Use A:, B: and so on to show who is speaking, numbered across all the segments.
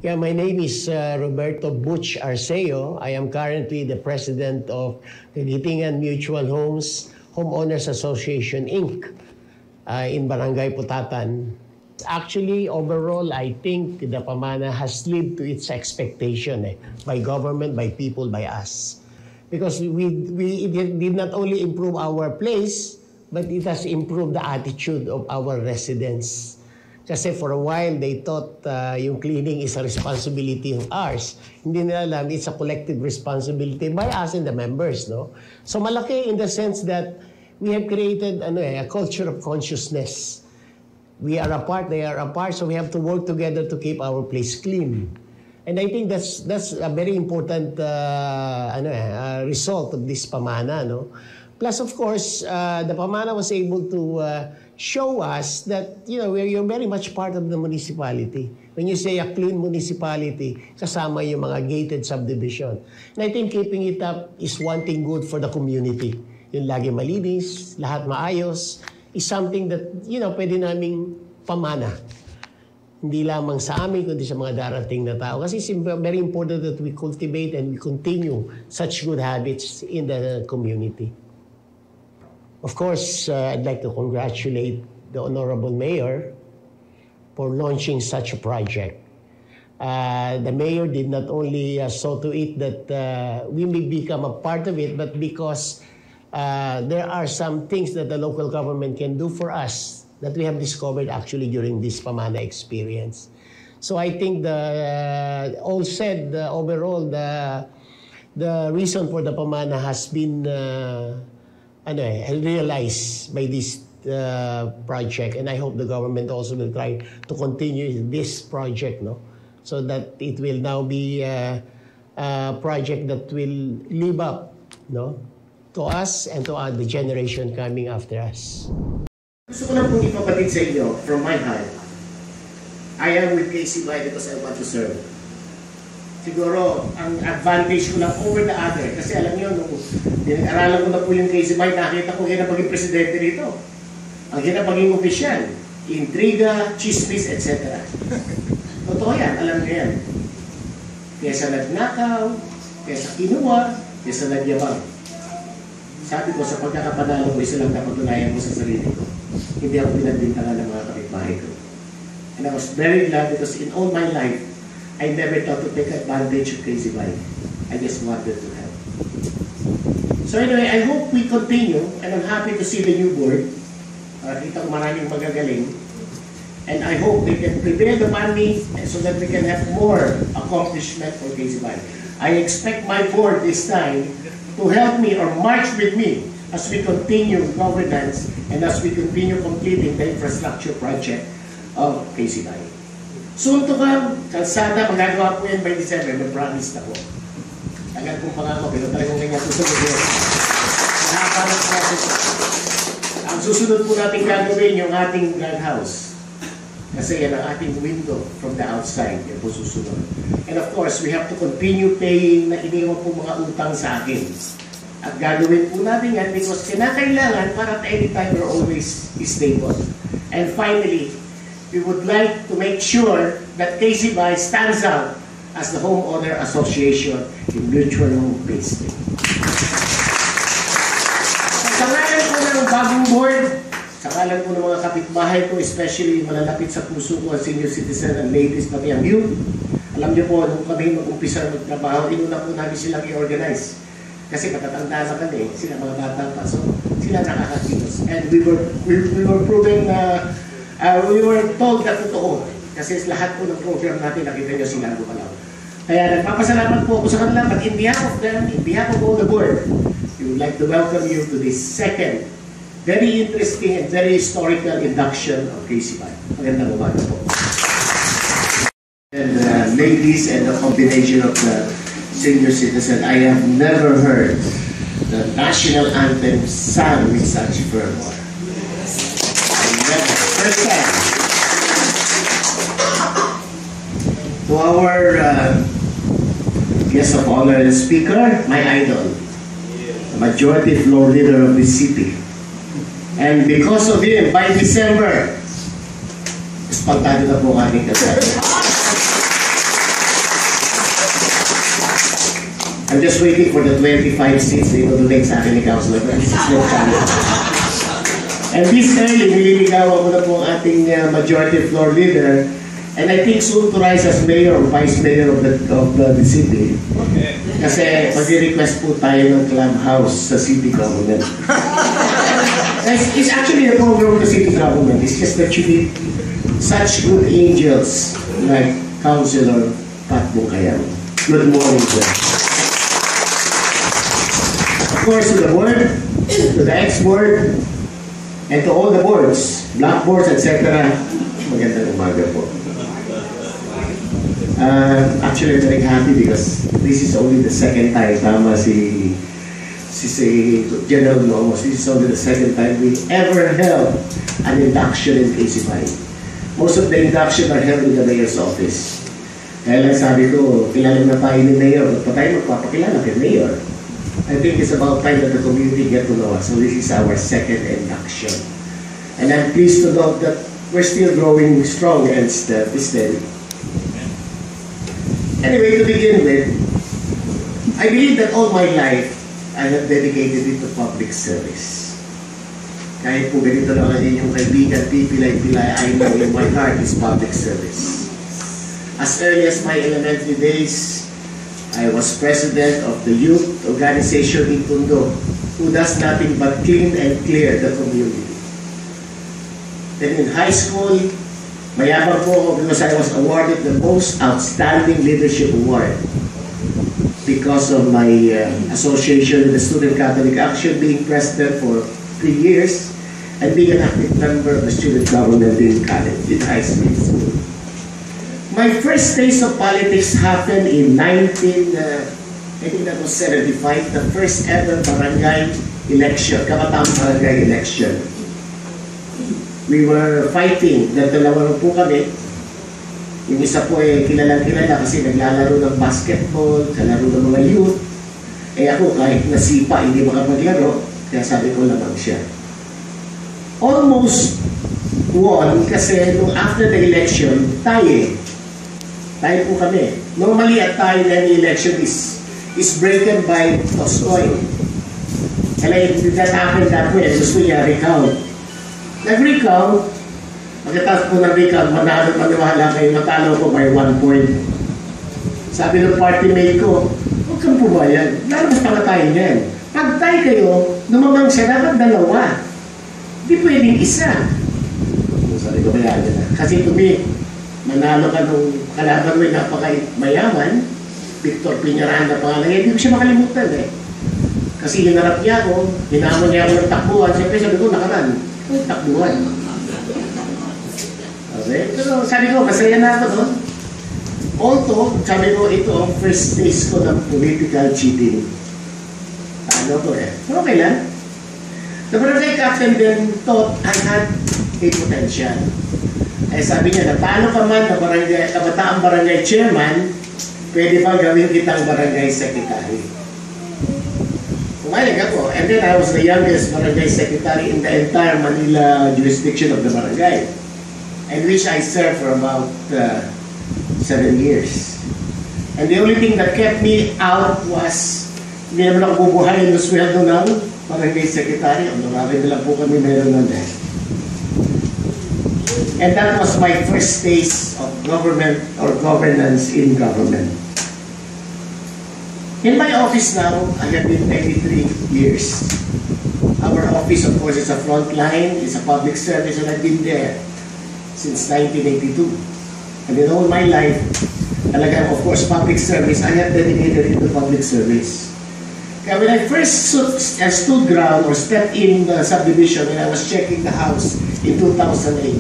A: Yeah, my name is Roberto Butch Arceo. I am currently the president of Kagitingan Mutual Homes Homeowners Association, Inc. In Barangay Putatan. Actually, overall, I think the Pamana has lived to its expectation by government, by people, by us. Because we did not only improve our place, but it has improved the attitude of our residents. Kasi for a while, they thought yung cleaning is a responsibility of ours. Hindi nila alam, it's a collective responsibility by us and the members, no? So malaki in the sense that we have created a culture of consciousness. We are apart, they are apart, so we have to work together to keep our place clean. And I think that's a very important result of this Pamana, no? Plus, of course, the Pamana was able to show us that, you're very much part of the municipality. When you say a clean municipality, kasama yung mga gated subdivision. And I think keeping it up is one thing good for the community. Yung lagi malinis, lahat maayos, is something that, pwede naming pamana. Hindi lamang sa amin, kundi sa mga darating na tao. Kasi it's very important that we cultivate and we continue such good habits in the community. Of course, I'd like to congratulate the Honorable Mayor for launching such a project. The Mayor did not only saw to it that we may become a part of it, but because there are some things that the local government can do for us that we have discovered actually during this Pamana experience. So I think all said, overall, the reason for the Pamana has been realized by this project, and I hope the government also will try to continue this project, no, so that it will now be a project that will live up, no, to us and to the generation coming after us.
B: Gusto ko lang pong ipabatid sa inyo from my heart. I am with KCY because I want to serve. Siguro, ang advantage ko lang over the other. Kasi alam niyo, nung dinag-aralan ko na po yung KCY, nakita ko hirap maging presidente rito. Ang hirap maging opisyal. Intriga, chismis, etc. Totoo yan, alam niyo yan. Kesa nagnakaw, kesa kinuha, kesa nagyabang. Sabi ko, sa pagkakapanalo ko, isa lang napatunayan ko sa sarili ko. Hindi ako pinagbintangan ng mga kapitbahay ko. And I was very glad because in all my life, I never thought to take advantage of KCY. I just wanted to help. So anyway, I hope we continue, and I'm happy to see the new board. Kita ko maraming magagaling. And I hope they can prepare the money so that we can have more accomplishment for KCY. I expect my board this time to help me or march with me as we continue governance and as we continue completing the infrastructure project of KCY. Soon to come, kalsada, magagawa po yan by December, mag-promise na po. Tagal kong pangako, pero talagang ganyan susunod yun. Ang susunod po natin gagawin yung ating guard house. Kasi yan ang ating window from the outside. Yan po susunod. And of course, we have to continue paying na iniwan po mga utang sa akin. At gagawin po natin yan because kinakailangan para at any time we're always stable. And finally, we would like to make sure that KCY stands out as the homeowner association in mutual home based. Sa ngalan po ng bagong board, sa ngalan po ng mga kapitbahay ko, especially malalapit sa puso ko ang senior citizen and ladies pati ang youth, alam niyo po, nung kami mag-umpisa magtrabaho, inuna po namin silang i-organize. Kasi matatanda na kami, sila mga bata pa, so sila nakakakilos. And we were proving na we were told na totoo. Kasi lahat po ng program natin, nakita nyo sila gumalaw. Kaya nagpapasalamat po ako sa kanila, but in behalf of them, in behalf of all the board, we would like to welcome you to this second, very interesting and very historical induction of KCY. Magandang umaga po. And ladies and the combination of the senior citizen, I have never heard the national anthem sung with such fervor. First time. To our guest of honor and speaker, my idol, the majority floor leader of this city. And because of him, by December, espantado na po ang ating kasama. I'm just waiting for the 25 seats na ito sa akin ni Councilor. This is no challenge. And this early, nililigawan ko na po ang ating majority floor leader. And I think soon to rise as mayor or vice mayor of the city. Okay. Kasi mag-request po tayo ng clubhouse sa city government. It's actually a program of the city government. It's just that you need such good angels like Councilor Pat Bukayan. Good morning, sir. Of course, to the board, to the ex-board, and to all the boards, black boards, etc. Magandang umaga po. Actually, I'm very happy because this is only the second time, tama si General Lomos, this is only the second time we ever held an induction in KC5. Most of the induction are held in the mayor's office. Kaya lang sabi ko, kilala na tayo ni Mayor, ba't pa tayo magpapakilala kay Mayor? I think it's about time that the community get to know us. So this is our second induction. And I'm pleased to note that we're still growing strong and steady. Anyway, to begin with, I believe that all my life, I have dedicated it to public service. Kahit po ganito lang ang inyong kaibigan, Pilay-Pilay, I know in my heart is public service. As early as my elementary days, I was president of the youth organization in Tondo, who does nothing but clean and clear the community. Then in high school, mayabang po ako because I was awarded the most outstanding leadership award because of my association with the Student Catholic Action, being president for 3 years and being an active member of the student government in college, in high school. My first taste of politics happened in I think that was 75, the first ever barangay election, Kabataang Barangay election. We were fighting, dalawa po kami. Yung isa po ay kilalang-kilala kasi naglalaro ng basketball, kalaro ng mga youth. Eh ako kahit nasipa, hindi makapaglaro, kaya sabi ko lamang siya. Almost won kasi nung after the election, tayo po kami. Normally at tayo na election is broken by Toscoy. Kaya it did not happen that way. Gusto niya recount. Nag-recount, pagkatapos po nag-recount, maniwala kayo, natalo ko by 1 point. Sabi ng party mate ko, huwag kang pumayan, lalabas pa tayo niyan. Pag tayo kayo, lumamang siya, dapat dalawa. Hindi pwedeng isa. Sabi ko kaya na. Kasi tumi, manalo ka nung kalaban mo yung napaka-mayaman, Victor Piñaranda pangalan, hindi ko siya makalimutan eh. Kasi hinarap niya ako, hinamon niya ako ng takbuhan, siyempre sabi ko, nakaran. Takbuhan. Okay? Pero sabi ko, masaya na ako doon. Although, sabi ko, ito ang first taste ko ng political cheating. Ano ko eh. Pero okay lang. The barangay captain then thought I had a potential. Eh sabi niya, natalo ka man na kabataang barangay chairman, pwede pa gawin kitang barangay secretary. Pumayag ako. And then I was the youngest barangay secretary in the entire Manila jurisdiction of the barangay, in which I served for about 7 years. And the only thing that kept me out was hindi naman ako bubuhayin ng sweldo ng barangay secretary. Marami na lang po kami meron nun eh. And that was my first taste of government or governance in government. In my office now, I have been 23 years. Our office, of course, is a front line, it's a public service, and I've been there since 1982. And in all my life, talagang, of course, public service, I have dedicated it to public service. Kaya when I first stood ground or stepped in the subdivision when I was checking the house in 2008,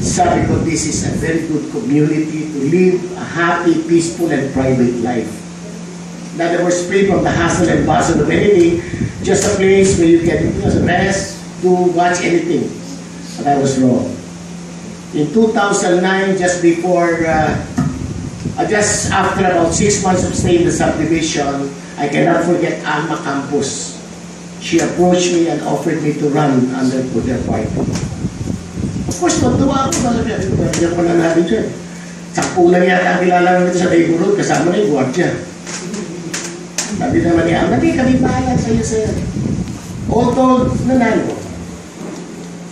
B: sabi ko, this is a very good community to live a happy, peaceful, and private life. In other words, free from the hassle and bustle of anything, just a place where you can rest, to watch anything. But I was wrong. In 2009, just after about 6 months of staying in the subdivision, I cannot forget Alma Campos. She approached me and offered me to run under their party. Of course, tuwa ako. Sabi ko na natin siya. Sakpulan yata ang kilala namin sa Daigurod, kasama na yung guardia. Sabi naman niya, hindi kami bahala sa'yo, sir. All told, nanalo.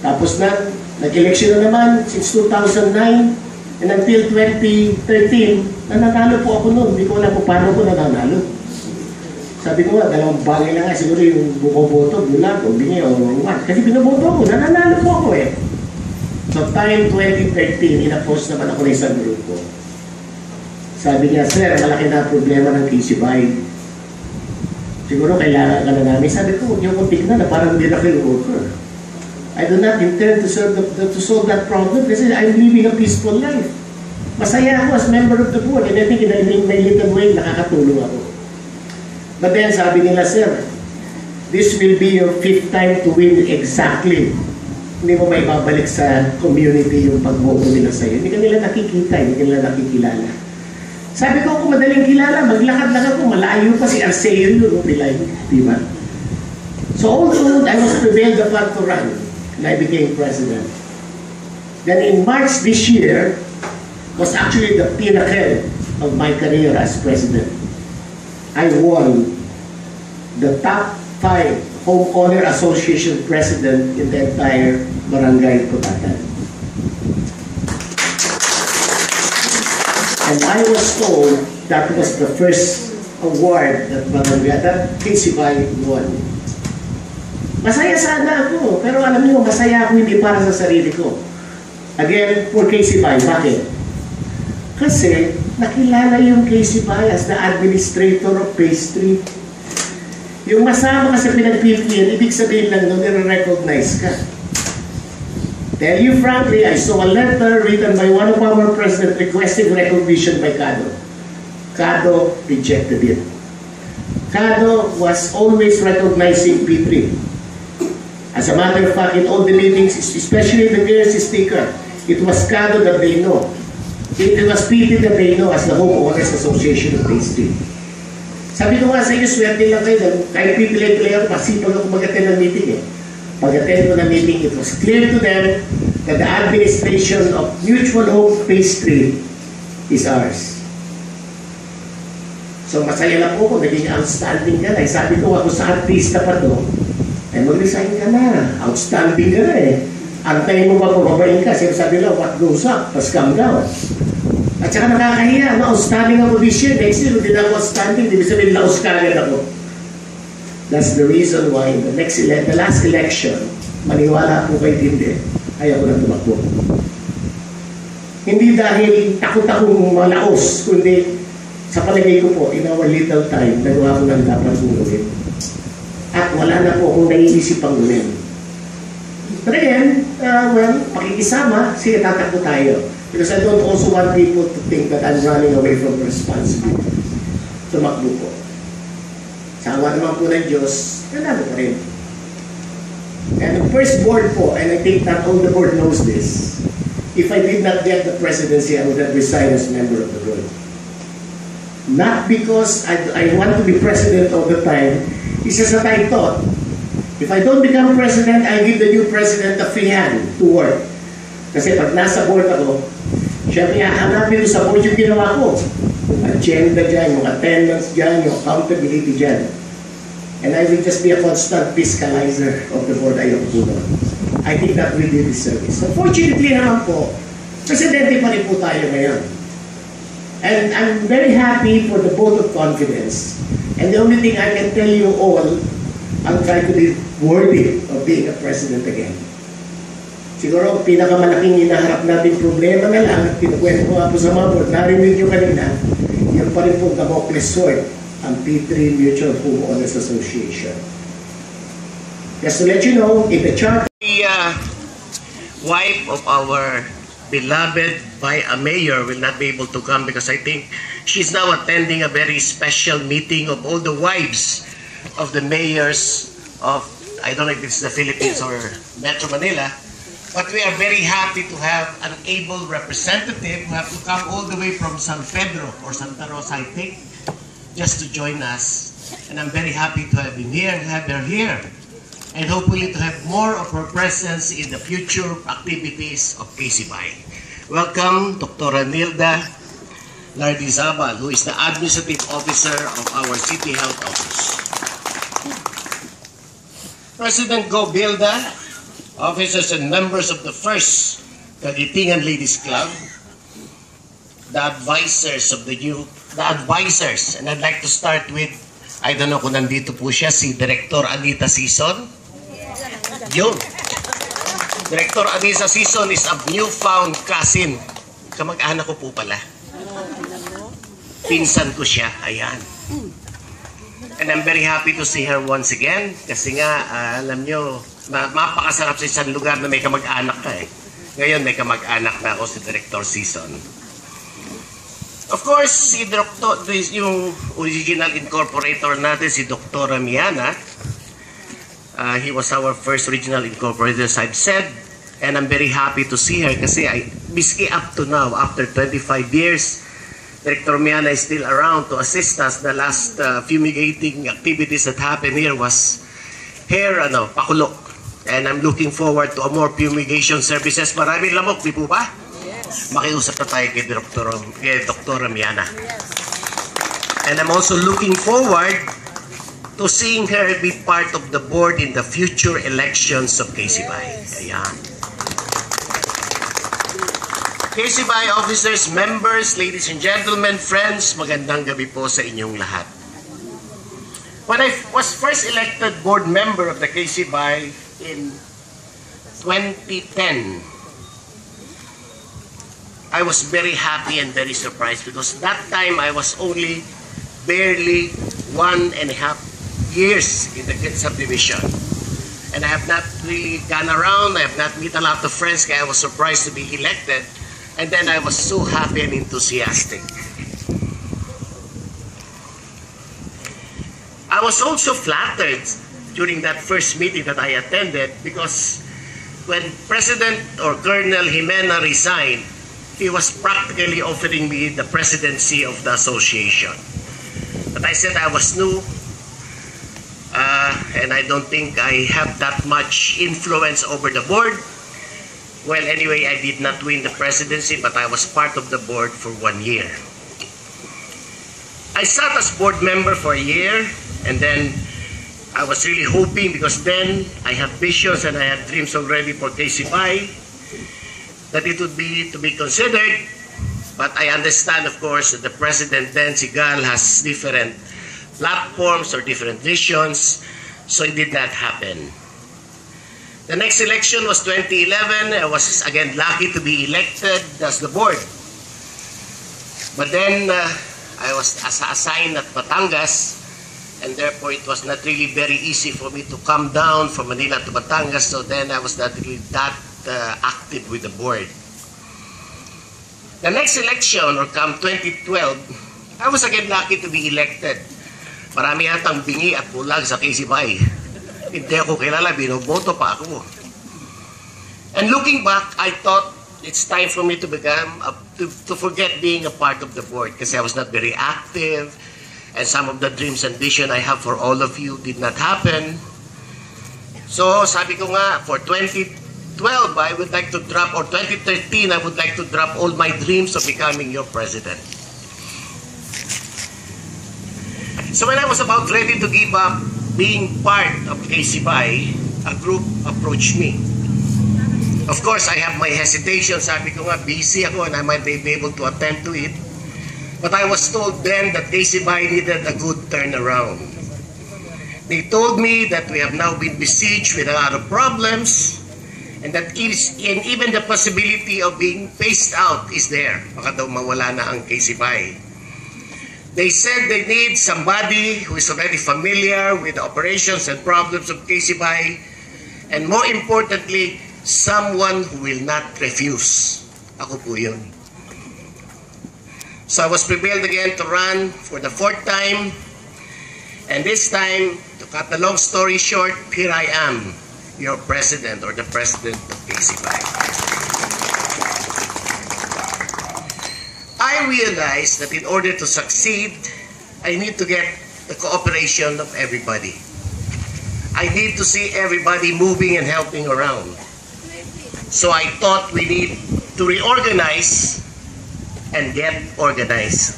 B: Tapos na, nag-election na naman since 2009 and until 2013, nananalo po ako noon. Hindi ko alam kung paano ko nananalo. Sabi ko nga, dalawang bagay lang nga, siguro yung bumoboto, bulag, o bingi, o what. Kasi binoboto ako, nananalo po ako eh. So time 2013, inapost naman ako ng isang grupo. Sabi niya, sir, malaki na problema ng KCBI. Siguro kailangan ka na namin. Sabi ko, huwag niyo kong tignan na parang miracle worker. I do not intend to solve that problem kasi I'm living a peaceful life. Masaya ako as member of the board and I think in my little way, nakakatulong ako. But then sabi nila, sir, this will be your 5th time to win exactly. Hindi mo may babalik sa community yung pagboto nila sa'yo. Hindi ka nila nakikita, hindi ka nila nakikilala. Sabi ko, kung madaling kilala, maglakad lang ako, malayo pa si Arceo yun, diba? So although I was prevailed upon to run, and I became president. Then in March this year, was actually the pinnacle of my career as president. I won the top 5 homeowner association president in the entire Barangay Putatan. And I was told that was the first award that KCBI won. Masaya sana ako, pero alam niyo, masaya ako hindi para sa sarili ko. Again, for KCBI, bakit? Kasi nakilala yung KCBI as the administrator of Phase 3. Yung masama ka sa pinagpipilian, ibig sabihin lang doon, nire-recognize ka. Tell you frankly, I saw a letter written by one of our president requesting recognition by Cado. Cado rejected it. Cado was always recognizing P3. As a matter of fact, in all the meetings, especially the mayor's speaker, it was Cado that they know. It was P3 that they know as the Homeowners Association of Phase 3. Sabi ko nga sa inyo, swerte lang kayo. Kahit pipilay-pilay ako, masipag ako mag-attend ng meeting eh. Pag-attend ko ng meeting, it was clear to them that the administration of Mutual Hope Phase 3 is ours. So masaya lang po kung naging outstanding ka na. Sabi ko, ako sa artista pa to, ay mag-resign ka na. Outstanding ka na eh. Antayin mo ba pababain ka? Sabi lang, what goes up? Pas-come down. At saka nakakahiya, outstanding ako this year. Next year, hindi na ako outstanding. Hindi sabihin, laos ka agad ako. That's the reason why in the last election, maniwala po kayo hindi, ayaw ko na tumakbo. Hindi dahil takot akong malaos, kundi sa palagay ko po, in our little time, nagawa ko ng dapat kong gawin. At wala na po akong naiisip pang gawin. But again, pakikisama, sige, tatakbo tayo. Because I don't also want people to think that I'm running away from responsibility. Tumakbo po. Sa awa naman po ng Diyos, nanalo pa rin. And the first board po, and I think that all the board knows this, if I did not get the presidency, I would have resigned as member of the board. Not because I want to be president all the time, it's just that I thought, if I don't become president, I give the new president a free hand to work. Kasi pag nasa board ako, syempre hanapin ko sa board yung ginawa ko. Yung agenda dyan, yung attendance dyan, yung accountability dyan. And I will just be a constant fiscalizer of the board I po doon. I think that will be the service. Unfortunately naman po, presidente pa rin po tayo ngayon. And I'm very happy for the vote of confidence. And the only thing I can tell you all, I'll try to be worthy of being a president again. Siguro, pinakamalaking hinaharap natin problema na lang, at kinukwento ko nga po sa mga board, narinig nyo kanina, yung pa rin po Damocles sword, ang P3 Mutual Homeowners Association. Just to let you know, in the chart, the wife of our beloved by a mayor will not be able to come because I think she's now attending a very special meeting of all the wives of the mayors of, I don't know if it's the Philippines or Metro Manila, but we are very happy to have an able representative who have to come all the way from San Pedro or Santa Rosa, I think, just to join us. And I'm very happy to have been here, have her here, and hopefully to have more of her presence in the future activities of KCBI. Welcome, Dr. Nilda Lardy Zabal, who is the Administrative Officer of our City Health Office. President Go Bilda, officers and members of the First Kaditingan Ladies Club, the advisors, and I'd like to start with, I don't know kung nandito po siya, si Director Anita Sison. Yun. Director Anita Sison is a newfound cousin. Kamag-anak ko po pala. Pinsan ko siya, ayan. And I'm very happy to see her once again. Kasi nga, alam nyo, mapakasarap sa isang lugar na may kamag-anak ka eh. Ngayon may kamag-anak na ako si Director Sison. Of course, si Dr. yung original incorporator natin, si Dr. Miana. He was our first original incorporator, as I've said. And I'm very happy to see her kasi miski up to now, after 25 years, Director Miana is still around to assist us. The last fumigating activities that happened here was hair pakulo. And I'm looking forward to a more fumigation services. Maraming lamok, di po ba? Yes. Makiusap na tayo kay Dr. Miana. Yes. And I'm also looking forward to seeing her be part of the board in the future elections of KCBay. Yes. Ayan. KCBay officers, members, ladies and gentlemen, friends, magandang gabi po sa inyong lahat. When I was first elected board member of the KCBay in 2010, I was very happy and very surprised because that time I was only barely 1.5 years in the subdivision. And I have not really gone around, I have not met a lot of friends, kaya I was surprised to be elected. And then I was so happy and enthusiastic. I was also flattered during that first meeting that I attended because when President or Colonel Jimena resigned, he was practically offering me the presidency of the association. But I said I was new, and I don't think I have that much influence over the board. Well, anyway, I did not win the presidency, but I was part of the board for 1 year. I sat as board member for a year, and then I was really hoping, because then I have visions and I have dreams already for KCBay, that it would be to be considered. But I understand, of course, that the president then, si Gal, has different platforms or different visions, so it did not happen. The next election was 2011. I was again lucky to be elected as the board. But then I was assigned at Batangas, and therefore it was not really very easy for me to come down from Manila to Batangas, so then I was not really that active with the board. The next election, or come 2012, I was again lucky to be elected. Marami yatang bingi at bulag sa KCBay. Hindi ako kilala, binoboto pa ako. And looking back, I thought it's time for me to become, to forget being a part of the board because I was not very active, and some of the dreams and vision I have for all of you did not happen. So sabi ko nga, for 2012, I would like to drop, or 2013, I would like to drop all my dreams of becoming your president. So when I was about ready to give up being part of KCBay, a group approached me. Of course, I have my hesitation. Sabi ko nga, busy ako and I might be able to attend to it. But I was told then that KCBay needed a good turnaround. They told me that we have now been besieged with a lot of problems, and that even the possibility of being phased out is there. Baka daw mawala na ang KCBay. They said they need somebody who is already familiar with the operations and problems of KCBay, and more importantly, someone who will not refuse. Ako po yun. So I was prevailed again to run for the 4th time, and this time, to cut the long story short, here I am, your president, or the president of KCBay. I realized that in order to succeed, I need to get the cooperation of everybody. I need to see everybody moving and helping around. So I thought we need to reorganize and get organized.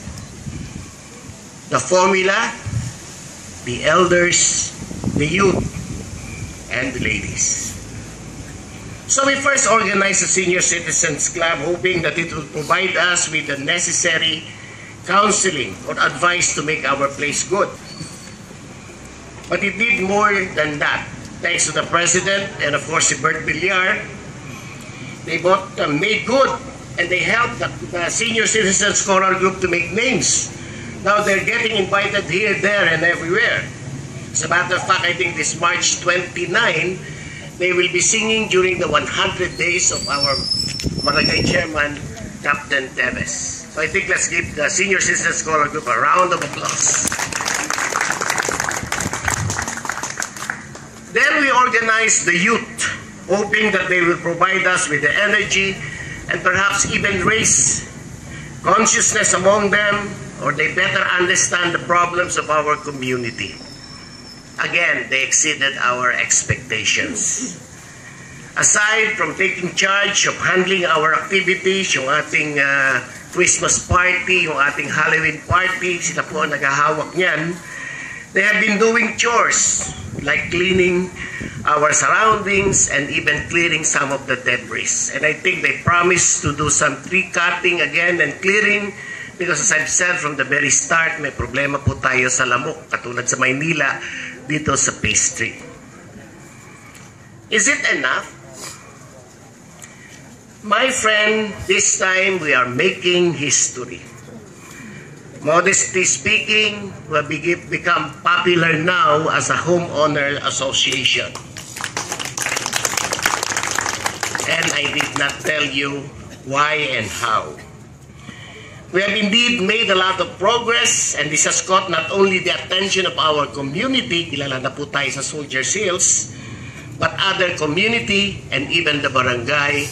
B: The formula: the elders, the youth, and the ladies. So we first organized a Senior Citizens Club, hoping that it will provide us with the necessary counseling or advice to make our place good. But it did more than that. Thanks to the President and of course si Bert Villar, they both made good, and they helped the Senior Citizens Choral Group to make names. Now they're getting invited here, there, and everywhere. As a matter of fact, I think this March 29, they will be singing during the 100 days of our Barangay Chairman, Captain Teves. So I think let's give the Senior Citizens Choral Group a round of applause. Then we organized the youth, hoping that they will provide us with the energy and perhaps even raise consciousness among them, or they better understand the problems of our community. Again, they exceeded our expectations. Aside from taking charge of handling our activities, yung ating Christmas party, yung ating Halloween party, sila po ang naghahawak niyan, they have been doing chores like cleaning our surroundings and even clearing some of the debris. And I think they promised to do some tree cutting again and clearing, because as I've said from the very start, may problema po tayo sa lamok, katulad sa Maynila, dito sa Phase 3. Is it enough? My friend, this time we are making history. Modestly speaking, we have become popular now as a homeowner association. And I did not tell you why and how. We have indeed made a lot of progress, and this has caught not only the attention of our community, kilala na po tayo sa Soldiers Hills, but other community and even the barangay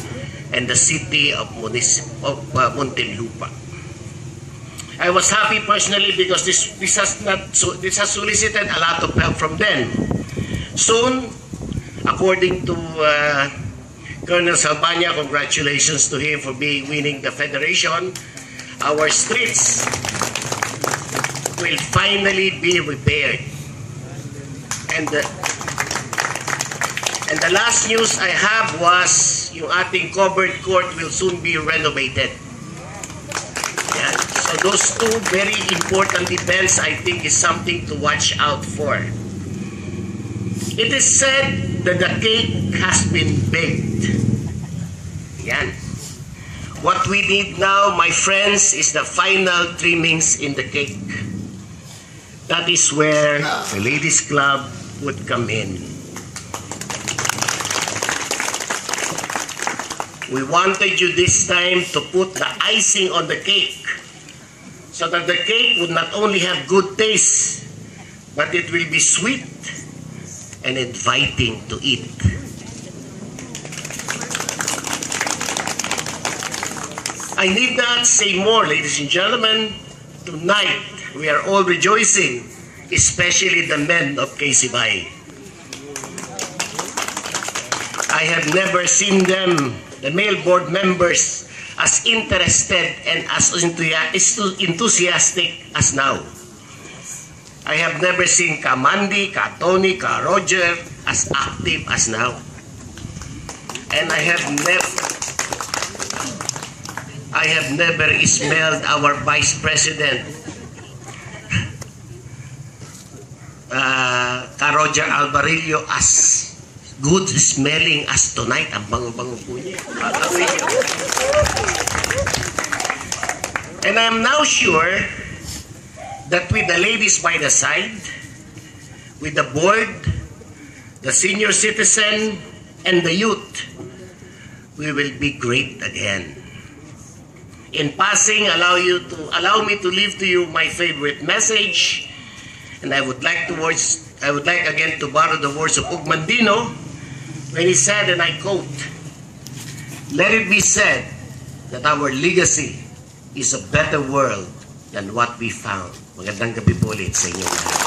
B: and the city of Muntinlupa. I was happy personally because this has solicited a lot of help from them. Soon, according to Colonel Salbanya, congratulations to him for winning the federation, our streets will finally be repaired. And the last news I have was yung ating covered court will soon be renovated. Yeah. So those two very important events, I think, is something to watch out for. It is said that the cake has been baked. Yan. What we need now, my friends, is the final trimmings in the cake. That is where the Ladies Club would come in. We wanted you this time to put the icing on the cake, so that the cake would not only have good taste, but it will be sweet and inviting to eat. I need not say more, ladies and gentlemen. Tonight, we are all rejoicing, especially the men of KCBay. I have never seen them, the male board members, as interested and as enthusiastic as now. I have never seen Ka Mandy, Ka Tony, Ka Roger as active as now. And I have never smelled our Vice President, Ka Roger Alvarillo, as good smelling as tonight. Ang bango-bango po niya. And I am now sure that with the ladies by the side, with the board, the senior citizen, and the youth, we will be great again. In passing, allow me to leave to you my favorite message, and I would like again to borrow the words of Ugmandino when he said, and I quote, "Let it be said that our legacy is a better world than what we found." Magandang gabi po ulit sa inyo lahat.